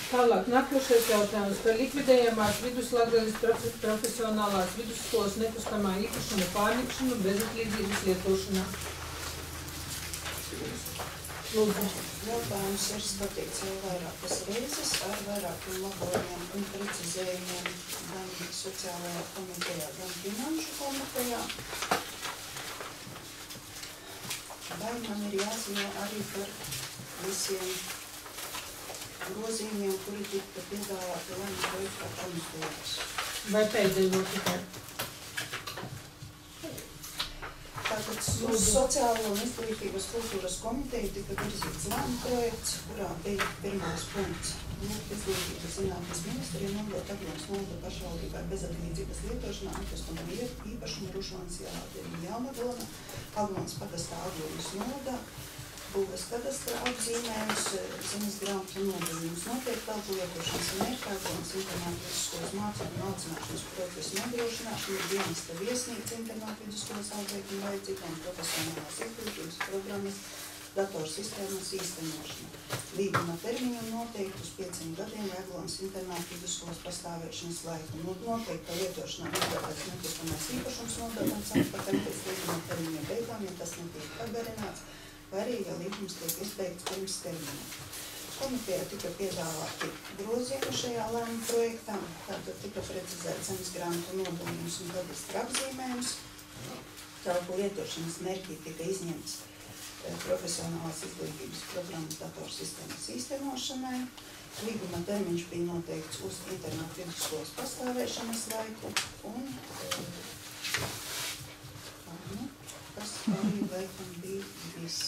Tālāk, nākošais jautājums par likvidējamās Viduslatgales profesionālās vidusskolas nekustamā īpašuma pārņemšanu bezatlīdzības lietošanā. Lūdzu. Jautājums ir skatīts jau vairākas reizes ar vairākiem labojumiem un precizējumiem gan sociālajā komitejā, gan finanšu komitejā. Vai man ir jāziņo arī par visiem grozījumiem, kuri tika piedāvāti lēmumu projektā komitejās? Vai pēdējo tikai? Tātad uz sociālo un izglītības kultūras komiteju tika virzīts lēmumu projekts, kurā bija pirmais punkts. Izglītības zinātnes ministrija nodot Aglonas novada pašvaldībai bezatlīdzības lietošanā nekustamā īpašuma Rušonas ielā 9 Jaunagona, Aglonas pagastā Aglonas novadā, Būves kadastrā apzīmējums, zemes grāmatu nodalījums, noteikti telpu lietošanas mērķi, Aglonas internātu vidusskolas mācību un audzināšanas procesu nodrošināšana, dienesta viesnīca internātu vidusskolas audzēkuma vajadzīgām profesionālās izglītības programmas, datorsistēmas īstenošana. Līguma termiņu noteikti uz 5 gadiem Aglonas internātu vidusskolas pastāvēšanas laiku. Noteikta lietošanā nodrošināts nekustamais īpašums nodrošināts atpakaļ pēc līguma termiņa beigām, ja tas netiek pagarināts, vai arī, ja līgums tiek izbeigts pirms termiņa. Komitejā tika piedāvāti grozījumi šajā lēmuma projektā, tātad tika precizēts zemes grāmatu nodalījums un kadastra apzīmējums. Telpu lietošanas mērķī tika izņemts profesionālās izglītības programmas datorsistēmas īstenošanai. Līguma termiņš bija noteikts uz internātu vidusskolas pastāvēšanas laiku un tas arī laikam bija viss.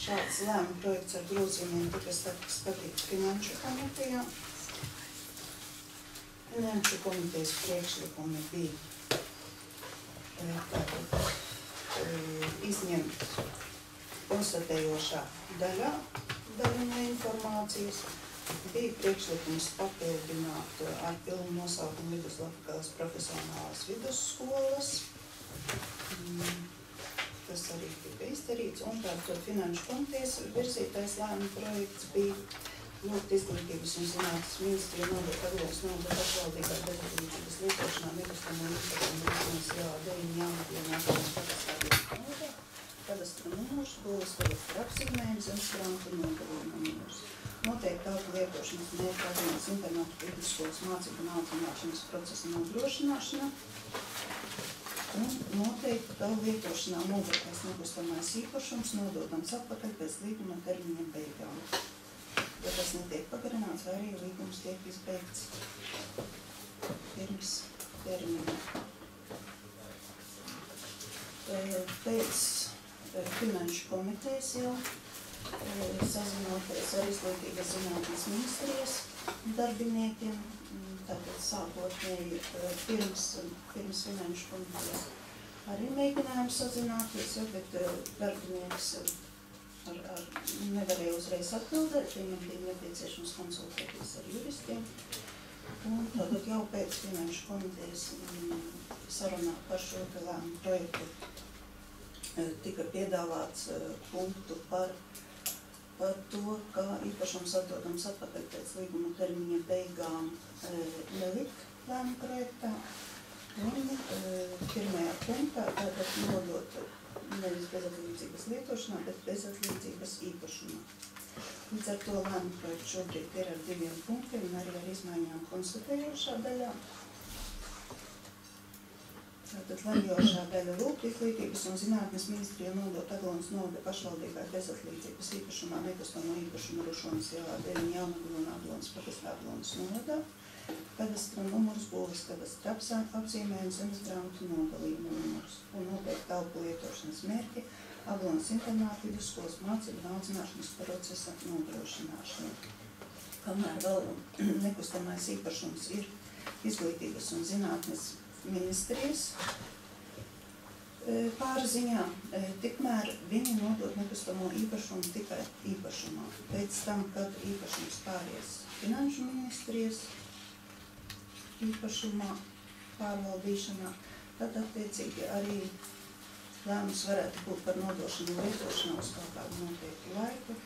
Šāds lēmuma projekts ar grozījumiem tika skatīts finanšu komitejā. Finanšu komitejas priekšlikumi bija izņemt konstatējošā daļa no informācijas. Bija priekšlikums papildināt ar pilnu nosaukumu Viduslatgales profesionālās vidusskolas. Tas arī tika izdarīts, un tātad finanšu komitejas virzītais lēmuma projekts bija lūgt izglītības un zinātnes ministriju nodot Aglonas novada pašvaldībai bezatlīdzības lietošanā nekustamo īpašumu Rušonas ielā 9 Jaunagolā novadā, kadastra numurs, Būves kadastra apzīmējums, zemes grāmatu nodalījuma numurs. Noteikti telpu lietošanas mērķi Aglonas internātu vidusskolas mācību un audzināšanas procesa nodrošināšana. Un noteikti telpu lietošanā nodotais nekustamais īpašums nododams atpakaļ pēc līguma termiņa beigām. Ja tas netiek pagarināts, vai arī līgums tiek izbeigts pirms termiņa. Pēc finanšu komitejas jau sazinoties ar izglītības zinātnes ministrijas darbiniekiem, tātad sākotnēji pirms finanšu komitejas arī mēģinājām sazināties, bet darbinieks nevarēja uzreiz atbildēt, viņam bija nepieciešams konsultēties ar juristiem. Un tātad jau pēc finanšu komitejas sarunā par šo lēmumu projektu tika piedāvāts punktu par to, ka īpašums atdodams atpakaļ pēc līguma termiņa beigām nelikt lēmumu projektā. Un pirmajā punktā tātad nodot nevis bezatlīdzības lietošanā, bet bezatlīdzības īpašumā. Līdz ar to lēmumu projekts šobrīd ir ar 2 punktiem un arī ar izmaiņām konstatējošā daļā. Tātad lemjošā daļa lūgt izglītības un zinātnes ministrija nodot Aglonas novada pašvaldībai bezatlīdzības īpašumā nekustamo īpašumu Rušonas ielā 9 Jaunagolā un Aglonas pagastā Aglonas novadā. Kadastra numurs, Būves kadastra apzīmējums, zemes grāmatu nodalījuma numurs un noteikti telpu lietošanas mērķi Aglonas internātu vidusskolas mācību un audzināšanas procesa nodrošināšana. Kamēr vēl nekustamais īpašums ir izglītības un zinātnes ministrijas pārziņā, tikmēr viņi nodot nekustamo īpašumu tikai īpašumā. Pēc tam, kad īpašums pāries finanšu ministrijas īpašumā pārvaldīšanā, tad attiecīgi arī lēmums varētu būt par nodošanu lietošanā uz kaut kādu noteiktu laiku.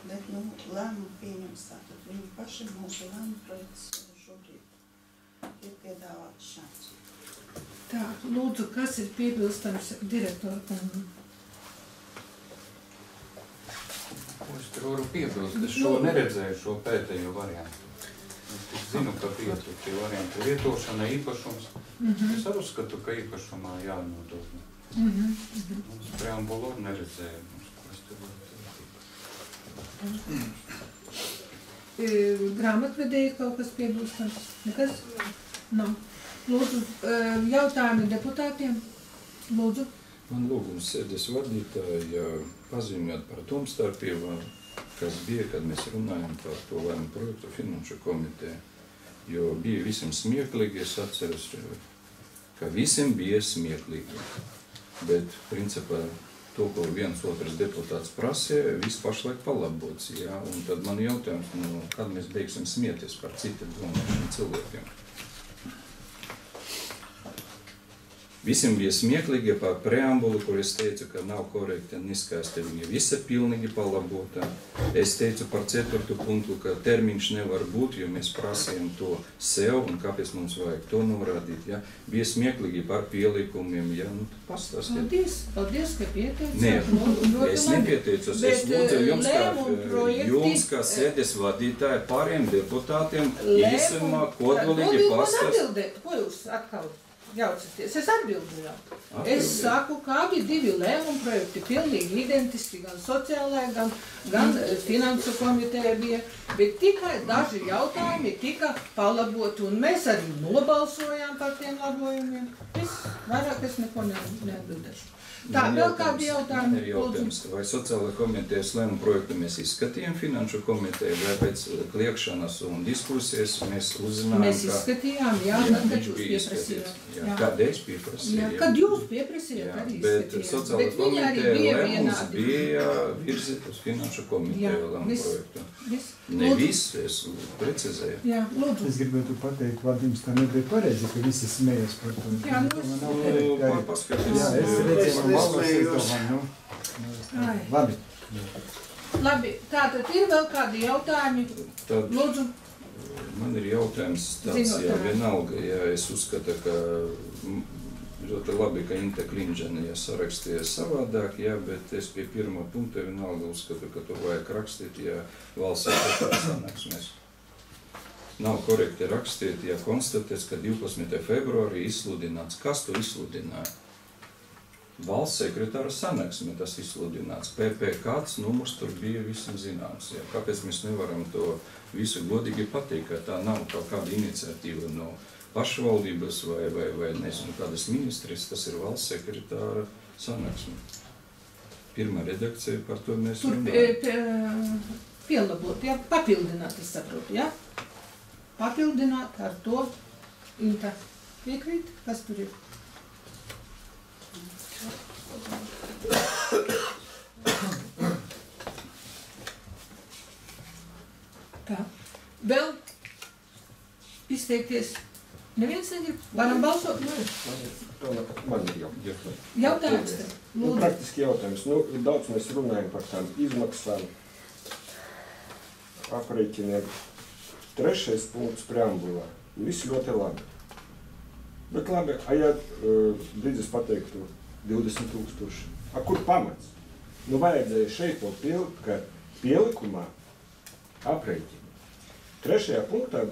Bet, lēmumu pieņems tātad viņi paši. Mūsu lēmumu projekts šobrīd ir piedāvāts šāds. Tā, lūdzu, kas ir piebilstams direktoru kungam? Es tur varu piebilst, es šo neredzēju, šo pēdējo variantu. Es zinu, ka pietrūktie varianti lietošana, īpašums. Es arī uzskatu, ka īpašumā jānodod. Mums preambulu neredzēju. Grāmatvedēji kaut kas piebilstams? Nekas? Nav. Lūdzu, jautājumi deputātiem? Lūdzu. Man lūgums sēdes vadītāja paziņot par domstarpībām, kas bija, kad mēs runājam par to lēmumu projektu finanšu komiteju. Jo bija visiem smieklīgi, es atceros, ka visiem bija smieklīgi. Bet, principā, to, ko viens otrs deputāts prasīja, viss pašlaik palabots. Ja? Un tad man jautājums, kad mēs beigsim smieties par citiem domāšiem cilvēkiem. Visiem bija smieklīgi par preambulu, kur es teicu, ka nav korekti un izskaisti. Viņa visa pilnīgi palabota. Es teicu par 4. punktu, ka termiņš nevar būt, jo mēs prasījām to sev un kāpēc mums vajag to norādīt. Ja? Bija smieklīgi par pielikumiem. Ja? Pastāstiet. Paldies, ka pieteicāt. Nē, es nepieteicos. Es lūdzu jums, kā sēdes vadītāji, pāriem deputātiem, īsumā kodolīgi pastāstīt. Ko jūs atkal jaucaties? Es atbildu jau. Es saku, ka abi divi lēmumu projekti pilnīgi identiski, gan sociālajā, gan finansu komiteja bija, bet tikai daži jautājumi tika palaboti, un mēs arī nobalsojām par tiem labojumiem. Vairāk es neko neatbildēšu. Tā, vēl kādi jautājumi? Vai sociālajā komitejas lēmumu projektu mēs izskatījām finanšu komiteju, vai pēc kliekšanas un diskusijas mēs uzzinājām, mēs izskatījām, jā, kad jūs pieprasījāt. Kad es pieprasīju. Kad jūs pieprasījāt, arī izskatījām. Bet sociālajā komiteja lēmums bija virzīt uz finanšu komiteju lēmumu projektu. Ne viss, es precizēju. Jā, lūdzu. Es gribētu pateikt, Valdīms, tā nebija pareizi, ka visi smējas par to. Jā, Labi. Labi, tātad ir vēl kādi jautājumi? Lūdzu. Man ir jautājums tāds, jā, vienalga, ja es uzskatu, ka ļoti labi, ka Inte Klinģene sarakstīja savādāk, jā, bet es pie pirmā punkta vienalga uzskatu, ka tur vajag rakstīt, ja valsts sekretāra sanāksmēs. Nav korekti rakstīt, ja konstatēts, ka 12. februārī izsludināts. Kas to izsludināja? Valsts sekretāra sanāksme tas izsludināts. PPKs numurs tur bija visam zināms. Ja. Kāpēc mēs nevaram to visu godīgi pateikt, ka tā nav kaut kāda iniciatīva no pašvaldības vai nezinu, kādas ministrijas, tas ir valsts sekretāra sanāksme. Pirmā redakcija par to mēs runājam. Pielabot, ja? Papildināt, es saprotu, ja? Papildināt ar to Inta piekrīt, kas tur ir? Tā. Vēl izteikties. Neviens negrib. Varam balsot? Man ir jautājums. Jautājums tev. Praktiski jautājums. Daudz mēs runājam par tām izmaksām, aprēķiniem. 3. punkts preambulā. Viss ļoti labi. Bet labi, ja drīz es pateiktu 20,000. Kur pamats? Vajadzēja šeit vēl pielikt, ka pielikumā aprēķini. 3. punktā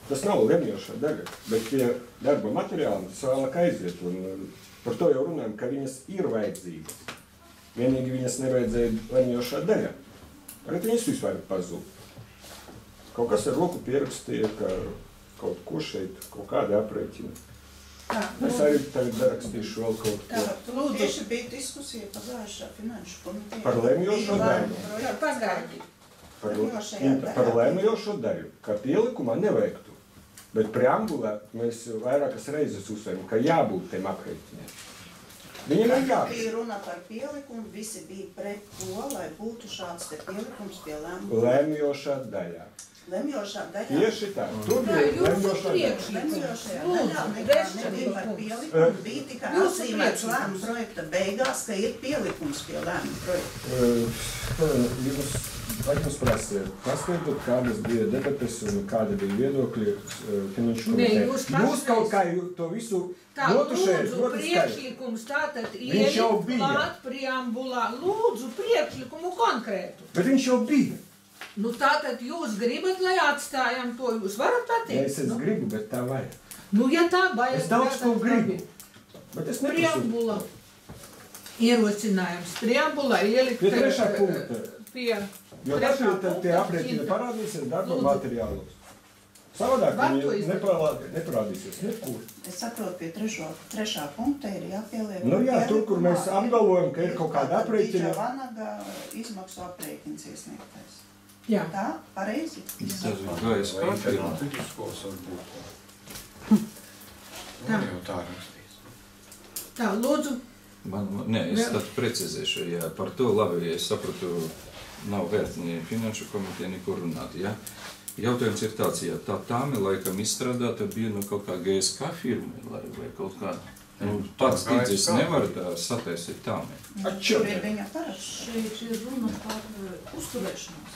tas nav lemjošā daļa, bet pie darba materiāla tas vēlāk aiziet. Un par to jau runājam, ka viņas ir vajadzīgas. Vienīgi viņas nevajadzēja lemjošā daļa. Tagad viņas vispār pazūd. Kaut kas ar roku pierakstīja, ka kaut ko šeit, kaut kādi aprēķini. Es arī tagad darakstīšu vēl kaut ko. Tieši bija diskusija pagājušā finanšu komiteja. Par lemjošo daļu. Pagaidi. Par lemjošo daļu, ka pielikumā nevajagtu. Bet preambulā mēs vairākas reizes uzsveram, ka jābūt tiem aprēķiniem. Viņam ir jābūt. Bija runa par pielikumu, visi bija pret to, lai būtu šāds te pielikums pie lēmumu. Lemjošā daļā. Lemjošā daļā. Tieši tā. Tur bija lemjošā daļā. Lemjošajā daļā nebija par pielikumu, bija tikai atzīmēts lēmuma projekta beigās, ka ir pielikums pie lēmuma projekta. Vai jums prasa paskaidrot, kādas bija debates un kāda bija viedokļi finanšu komitē? Jūs kaut kā to visu notušējat, lūdzu priekšlikums tātad ielikt klāt preambulā. Lūdzu priekšlikumu konkrētu. Bet viņš jau bija. Nu tātad jūs gribat, lai atstājam to, jūs varat pateikt? Es gribu, bet tā vajag. Nu, ja tā vajag, es daudz ko gribu, bet es neprasu. Preambula. Ierosinājums. Preambula ielikt pie trešā punkta. Jo tad tie aprēķini parādīsies darba materiālos. Savādāk viņi neparādīsies nekur. Es saprotu, pie trešā punkta ir jāpieliek. Nu jā, tur, kur mēs apgalvojam, ka ir kaut kāda aprēķina. Vanaga izmaksu aprēķins iesniegtais. Jā. Tā, pareizi? Tas ir gājis kārtībā. Tā jau tā rakstīs. Tā, lūdzu. Nē, es tad precizēšu, ja par to labi, ja es sapratu, nav vērts ni finanšu komiteja, nekur runāt, ja? Jautājums ir tāds, ja tā tāme laikam izstrādāta bija no kaut kā GSK firma, vai kaut kā, tāds tīdzis nevar sataisīt tāme. Tur ir viņa paraksts. Šeit ir runa par uzturēšanos.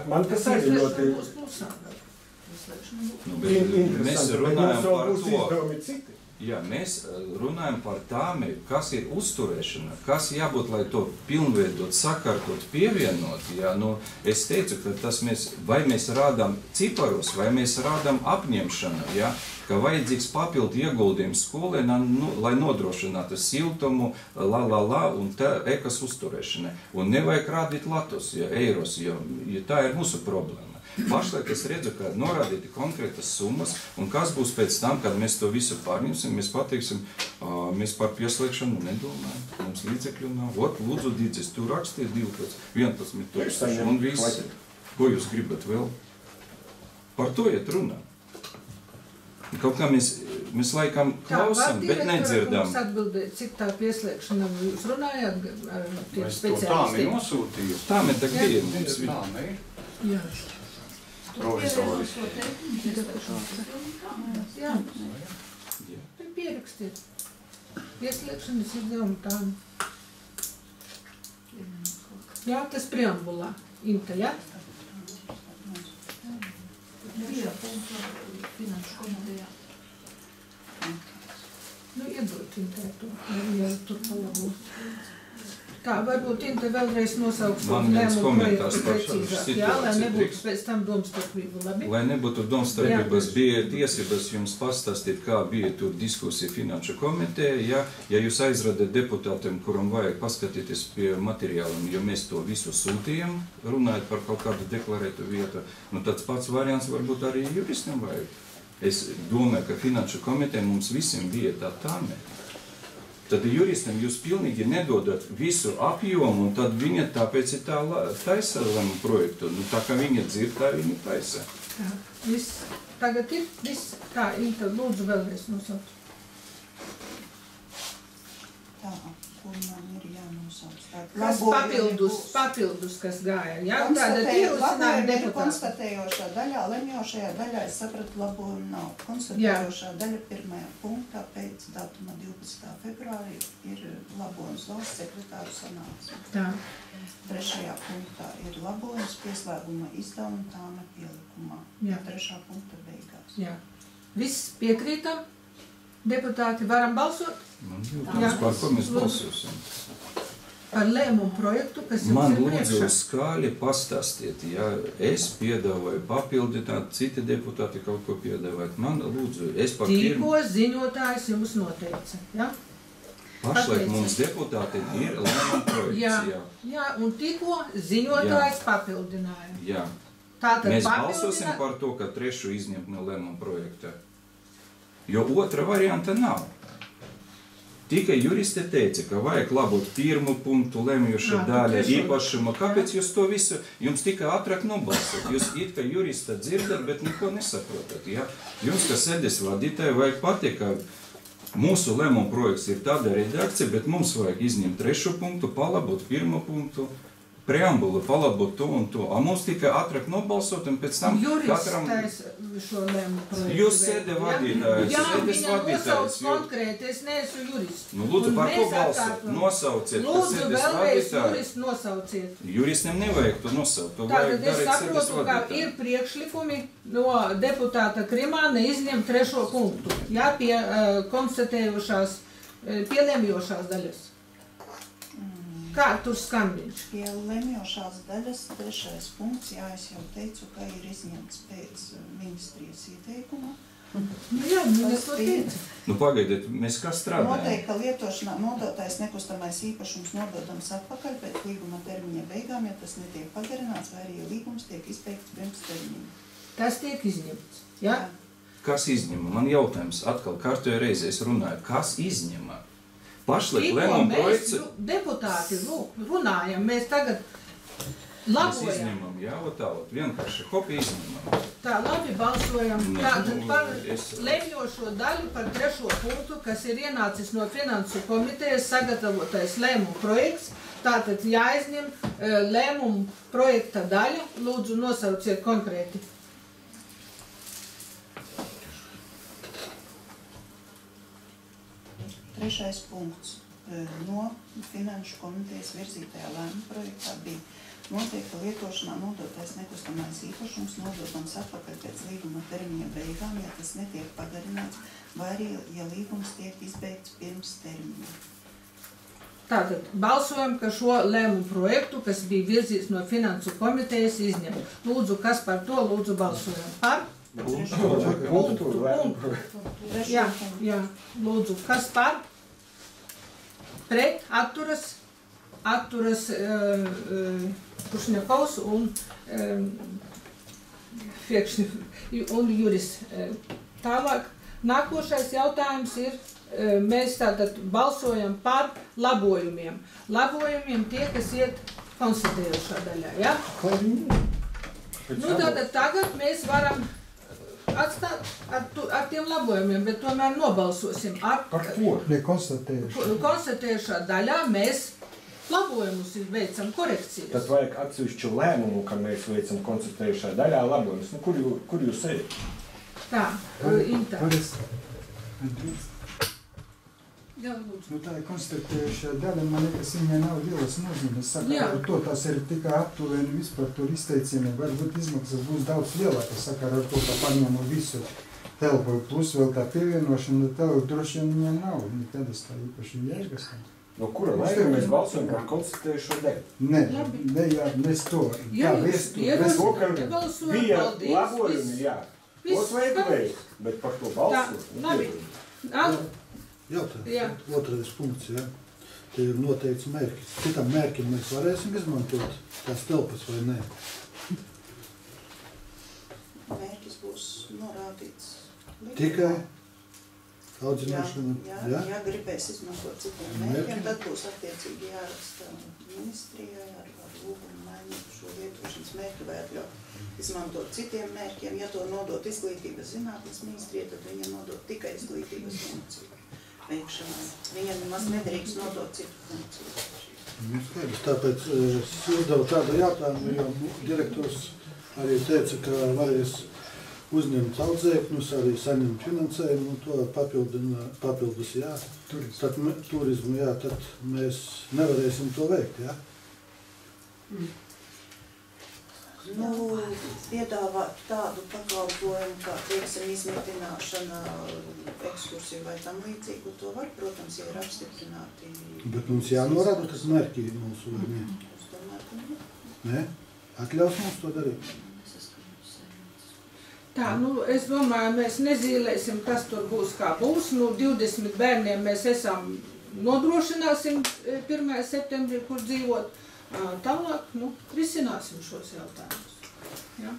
Man tas arī ļoti mēs runājam par to. Jā, mēs runājam par tāmi, kas ir uzturēšana, kas jābūt, lai to pilnveidot, sakārtot, pievienot. Jā, nu, es teicu, ka tas vai mēs rādām ciparos, vai mēs rādām apņemšanu, jā, ka vajadzīgs papildu ieguldījums skolēnam, lai nodrošinātu siltumu, un tā ekas uzturēšana. Un nevajag rādīt latus, jā, eiros, jo tā ir mūsu problēma. Pašlaik es redzu, ka norādīti konkrētas summas, un kas būs pēc tam, kad mēs to visu pārņemsim, mēs pateiksim, mēs par pieslēgšanu nedomājam, mums līdzekļu nav. Lūdzu, Dīdzis, tu rakstīji 11 tūkstoši, un visi, ko jūs gribat vēl? Par to iet runā. Kaut kā mēs laikam klausam, bet nedzirdam. Mums atbildēt, cik tā pieslēgšana jūs runājāt ar tiem speciālistiem? speciālistiem? Es to tāmi nosūtīju. Tāmi tak bija mums. Tāmi ir. Jā. Provizoriski. Jā. Pierakstiet. Pieslēgšanas izdevuma tāmi. Jā, tas preambulā. Inta, jā? Finanšu komitejā. Nu, iedot Intai to, ja tur palabot. Tā, varbūt Inte vēlreiz nosauks to lēmumu projektu precīzāk, jā, lai nebūtu pēc tam domstarpību, labi? Lai nebūtu domstarpības, bija tiesības jums pastāstīt, kā bija tur diskusija finanšu komiteja, ja jūs aizradat deputātiem, kuram vajag paskatīties pie materiāliem, jo mēs to visu sūtījām, runājot par kaut kādu deklarētu vietu, nu tāds pats variants varbūt arī juristiem vajag. Es domāju, ka finanšu komiteja mums visiem bija tā tāme. Tad juristam jūs pilnīgi nedodat visu apjomu, un tad viņa tāpēc ir tā taisa lēmumu projektu. Nu, tā kā viņa dzird, tā viņa taisa. Tā, viss. Tagad ir viss. Tā, Inta, lūdzu vēlreiz nosaukt. Tā, kur man ir jānosauc. Kas papildus, kas gāja, jā? Tāda ierosinājuma deputāta. Konstatējošā daļā, lemjošajā daļā, es sapratu, labojumu nav. Konstatējošā daļa pirmajā punktā pēc datuma 12. februārī ir labojums valsts sekretāru sanāksme. Tā. Trešajā punktā ir labojums pieslēguma izdevuma tāma pielikumā. Jā. Trešā punkta beigās. Jā. Viss piekrītam? Deputāti, varam balsot? Par ko mēs balsosim? Par lēmumu projektu, kas jums Man ir lūdzu priekšā. skaļi pastāstiet, ja es piedāvāju papildināt, citi deputāti kaut ko piedāvāt. Man lūdzu, es par Tikko ziņotājs jums noteica, jā? Pašlaik mums deputāti ir lēmuma projekts, Jā, un tikko ziņotājs papildināja. Jā. Tātad Mēs balsosim par to, ka trešu izņemt no lēmuma projekta. Jo otra varianta nav. Tikai juristi teica, ka vajag labot pirmu punktu, lemjoša daļa, īpašuma. Kāpēc jūs to visu, jums tikai ātrāk nobalsot? Jūs it kā jurista dzirdat, bet neko nesaprotat. Ja? Jums, kā sēdes vadītāji, vajag pateikt, ka mūsu lēmuma projekts ir tāda redakcija, bet mums vajag izņemt trešu punktu, palabot pirmu punktu, preambula palabot to un to. A mums tikai ātrāk nobalsot un pēc tam katram... Juristais šo lēmu projektu. Jūs sēde vadītājs, Jā, sēdes viņa vadītājs. nosauc konkrēti, es neesmu jurists. Nu, lūdzu, Un par ko mēs balsot? atkārtojam. Nosauciet, ka Lūdzu, sēdes vēlreiz vadītāji. juristu nosauciet. Juristiem nevajag to nosaukt, to vajag Tātad es darīt sēdes saprotu, ka vadītāji. ir priekšlikumi no deputāta Krimāna izņemt 3. punktu. Jā, pie konstatējušās, pielēmjošās daļas. Kā tur skan viņš? Pie lemjošās daļas 3. punkts, jā, es jau teicu, ka ir izņemts pēc ministrijas ieteikuma. Nu jā, es to teicu. Nu pagaidiet, mēs kā strādājam? Noteikta lietošanā nodotājs nekustamais īpašums nododams atpakaļ pēc līguma termiņa beigām, ja tas netiek pagarināts, vai arī ja līgums tiek izbeigts pirms termiņa. Tas tiek izņemts. Jā? Kas izņema? Man jautājums atkal kārtoja reizēs runāju. Kas izņema? Pašlaik Tikko lēmuma mēs, projekts... deputāti, runājam, mēs tagad Mēs labojam. izņemam, jā, tālāk, vienkārši hopi izņemam. Tā, labi, balsojam. Nu, Tātad par es- lemjošo daļu, par 3. punktu, kas ir ienācis no finansu komitejas sagatavotais lēmumu projekts. Tātad jāizņem lēmumu projekta daļa. Lūdzu, nosauciet konkrēti. Trešais punkts no finanšu komitejas virzītajā lēmuma projektā bija noteikta lietošanā nodotais nekustamais īpašums nododams atpakaļ pēc līguma termiņa beigām, ja tas netiek pagarināts, vai arī, ja līgums tiek izbeigts pirms termiņa. Tātad balsojam, ka šo lēmumu projektu, kas bija virzīts no finansu komitejas, izņem. Lūdzu, kas par to? Lūdzu, balsojam. Par? Punktu, lēmumu projektu. Jā, jā. Lūdzu, kas par? Pret, atturas Kušņakovs un Juris. Tālāk, nākošais jautājums ir, mēs tātad balsojam par labojumiem. Labojumiem tie, kas iet konstatējošā daļā, ja? Nu, tātad tagad mēs varam atstāt ar tiem labojumiem, bet tomēr nobalsosim ar... Par ko? Nekonstatējuši. Konstatējušā daļā mēs labojumus veicam korekcijas. Tad vajag atsevišķu lēmumu, ka mēs veicam konstatējušā daļā labojumus. Nu, kur jūs ejat? Tā, Inta. Jā, lūdzu. Nu, tā ir konstatējušā daļa, man liekas, viņai nav lielas nozīmes. Sakarā ar to tas ir tikai aptuveni vispār tur izteicieni. Varbūt izmaksas būs daudz lielākas sakarā ar to, ka paņemu visu telpu plus vēl tā pievienošana, telpu droši vien viņai nav. Nekādas tā īpaši jēgas. No kura laika mēs balsojam par konstatējušo daļu? Nē, mēs to. Jā, To, ka balsojam, bija paldies, labojumi, jā. Tos vajag veikt, bet par to balsot. labi. Jā. Otrais punkts, jā. Te ir noteikts mērķis. Citam mērķim mēs varēsim izmantot tās telpas vai nē? Mērķis būs norādīts līgumā. Tikai audzināšana. Ja gribēs izmantot citiem mērķiem, tad būs attiecīgi jāraksta ministrijai ar lūgumu mainīt šo lietošanas mērķi vai atļaut izmantot citiem mērķiem. Ja to nodot izglītības zinātnes ministrijai, tad viņam nodot tikai izglītības funkciju veikšanai. Viņam nemaz nedrīkst nodot citu funkciju. Tāpēc es uzdevu tādu jautājumu, jo direktors arī teica, ka varēs uzņemt audzēkņus, arī saņemt finansējumu, un to papildus, jā. Turismu, jā, tad mēs nevarēsim to veikt, jā. Nu, piedāvāt tādu pakalpojumu, kā, teiksim, izmitināšana, ekskursiju vai tam līdzīgu, to var, protams, ja ir apstiprināti. Bet mums jānorāda, tas mērķi mūsu vai ne? Es domāju, ka ne. Ne? Atļaus mums to darīt? Tā, nu, es domāju, mēs nezīlēsim, kas tur būs, kā būs. Nu, 20 bērniem mēs esam nodrošināsim 1. septembrī, kur dzīvot. Tālāk, nu, risināsim šos jautājumus. Ja?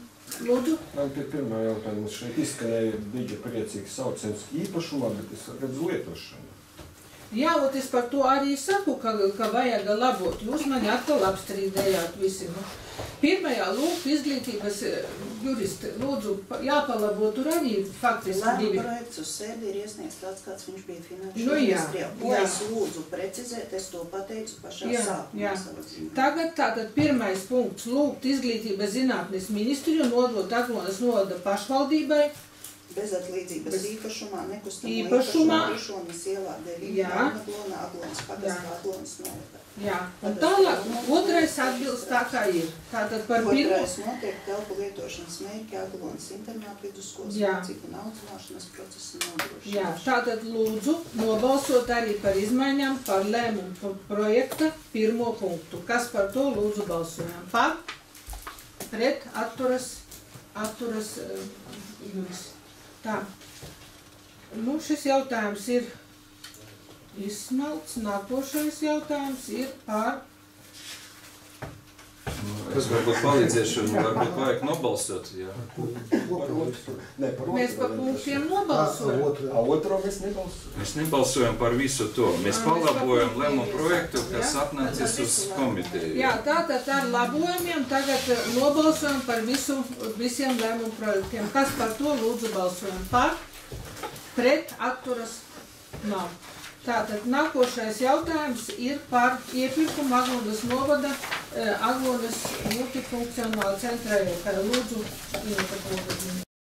Lūdzu. Man pie pirmā jautājuma šeit izskanēja bija priecīgs sauciens īpašumā, bet es redzu lietošanu. Jā, ot es par to arī saku, ka vajag labot. Jūs mani atkal apstrīdējāt visi. Nu, pirmajā lūk izglītības juristi, lūdzu, jāpalabo tur arī faktiski divi. Lēmuma projekts uz sēdi ir iesniegts tāds, kāds viņš bija finanšu Nu, jā, ministrijā. Ko jā. es lūdzu precizēt, es to pateicu pašā Jā, sākumā jā. savas ziņā. Tagad tātad pirmais punkts lūgt izglītības zinātnes ministriju nodot Aglonas novada pašvaldībai. Bezatlīdzības īpašumā, nekustamo Īpašumā. Krišonas ielā 9, Jā. Aglona, Aglonas pagastā, Aglonas novada. Jā, un tālāk otrais atbilst tā kā ir. Tātad par pirmo. Otrais notiek telpu lietošanas mērķi Aglonas internātu vidusskolas Jā. mācību un audzināšanas procesa nodrošināšana. Jā, tātad lūdzu nobalsot arī par izmaiņām par lēmumu projekta pirmo punktu. Kas par to lūdzu balsojām? Par, pret, atturas juris. Tā. Nu, šis jautājums ir izsmelts. Nākošais jautājums ir par... Es varbūt palīdzēšu, varbūt vajag nobalsot, jā. Mēs par punktiem nobalsojam. Otro mēs nebalsojam. Mēs nebalsojam par visu to. Mēs palabojam lēmumu projektu, kas atnācis uz komiteju. Jā, tātad ar labojumiem tagad nobalsojam par visiem lēmumu projektiem. Kas par to lūdzu balsojam? Par, pret, atturas nav. Tātad nākošais jautājums ir par iepirkumu Aglonas novada Aglonas multifunkcionāla centra. Lūdzu,